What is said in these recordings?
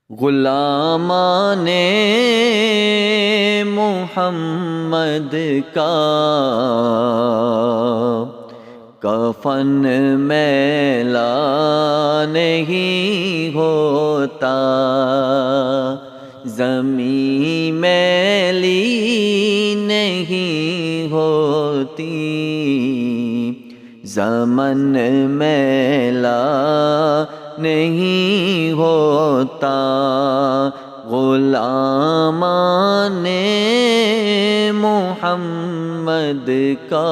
غلامان محمد کا کفن میلا نہیں ہوتا، زمین میلی نہیں ہوتی، زمن میلا نہیں ہوتا، غلامان محمد کا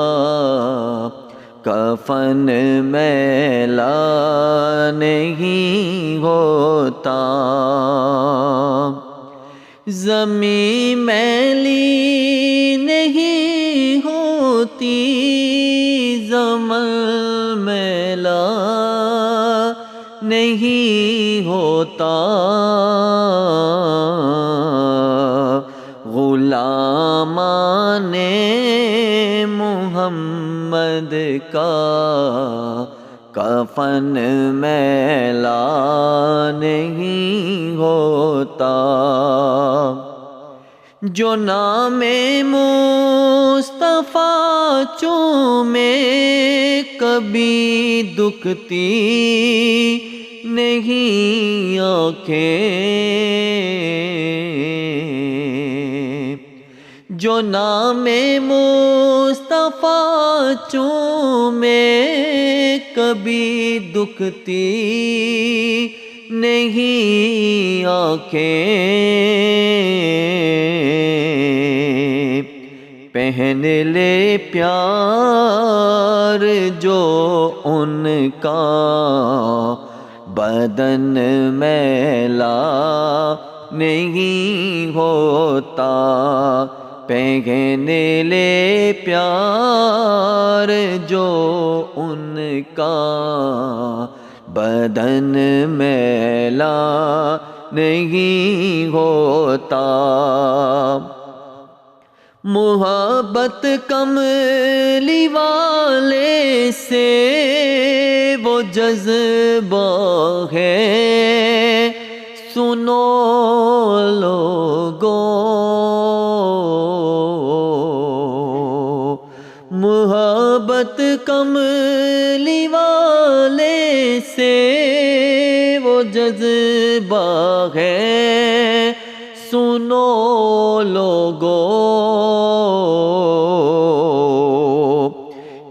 کفن میلا نہیں ہوتا، زمین میلی نہیں ہوتی، زمن میلا نہیں ہوتا، غلامان محمد کا کفن میلا نہیں ہوتا، جو نام مصطفیٰ چومے کبھی دکھتی نہیں آنکھیں، جو نام مصطفیٰ چومے کبھی دکھتی نہیں آنکھیں، پہن لے پیار جو ان کا بدن میلا نہیں ہوتا، پہن لے پیار جو ان کا بدن میلا نہیں ہوتا، محبت کملی والے سے وہ جذبہ ہے، سنو لوگو، محبت کملی والے سے وہ جذبہ ہے، سنو لوگو،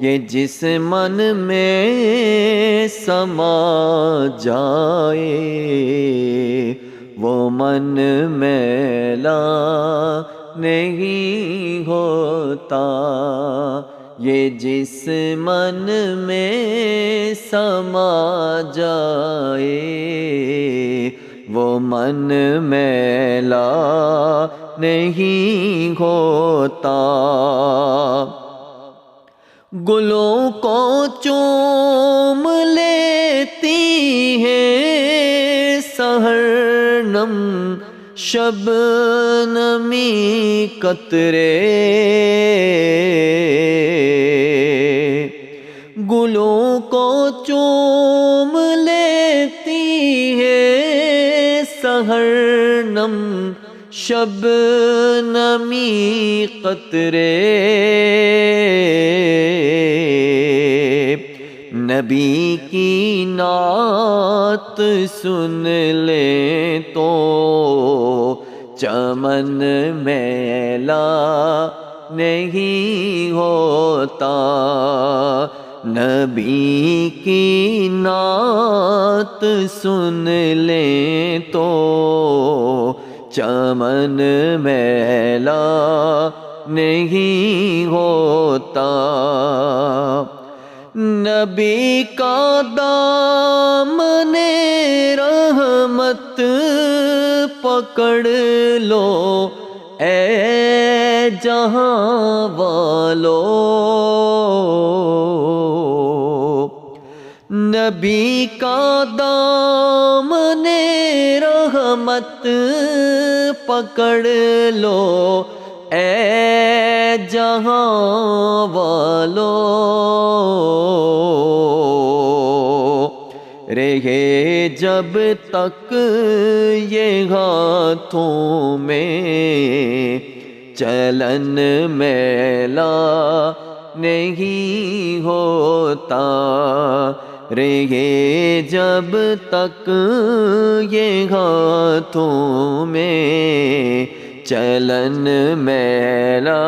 یہ جس من میں سما جائے وہ من میلا نہیں ہوتا، یہ جس من میں سما جائے وہ من میلا نہیں ہوتا، گلوں کو چوم لیتی ہے سحر نم شبنمی قطرے، گلوں کو چوم لیتی ہے سحر نم شبنمی قطرے، نبی کی نعت سن لیں تو چمن میلا نہیں ہوتا، نبی کی نعت سن لیں تو چمن میلا نہیں ہوتا، نبی کا دامن رحمت پکڑ لو اے جہاں والو، نبی کا دامن رحمت پکڑ لو اے جہاں والو، رہے جب تک یہ ہاتھوں میں چلن میلا نہیں ہوتا، رہے جب تک یہ ہاتھوں میں چلن میلا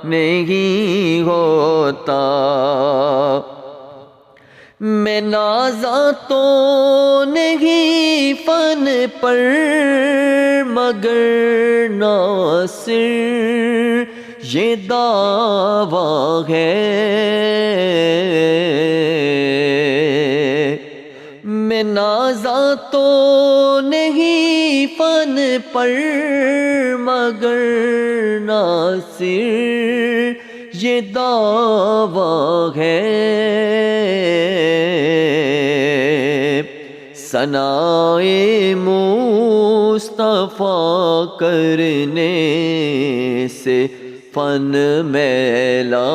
نہیں ہوتا۔ میں نازا تو نہیں فن پر، مگر ناصر یہ دعویٰ ہے، میں نازا تو نہیں فن پر، مگر ناصر یہ دعویٰ ہے۔ ثنائے مصطفیٰ کرنے سے فن میلا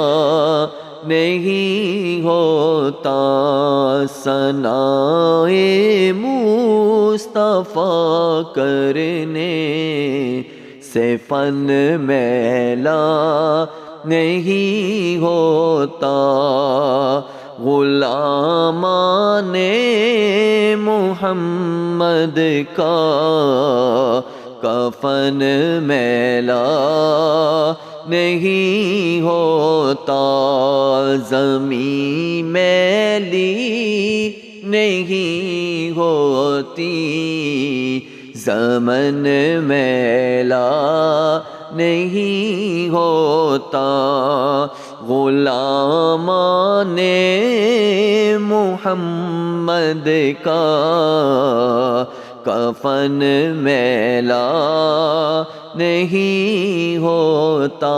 نہیں ہوتا، ثنائے مصطفیٰ کرنے سے فن میلا نہیں ہوتا۔ غلامان محمد کا کفن میلا نہیں ہوتا، زمین میلی نہیں ہوتی، زمن میلا نہیں ہوتا۔ غلامان محمد کا کفن میلا نہیں ہوتا۔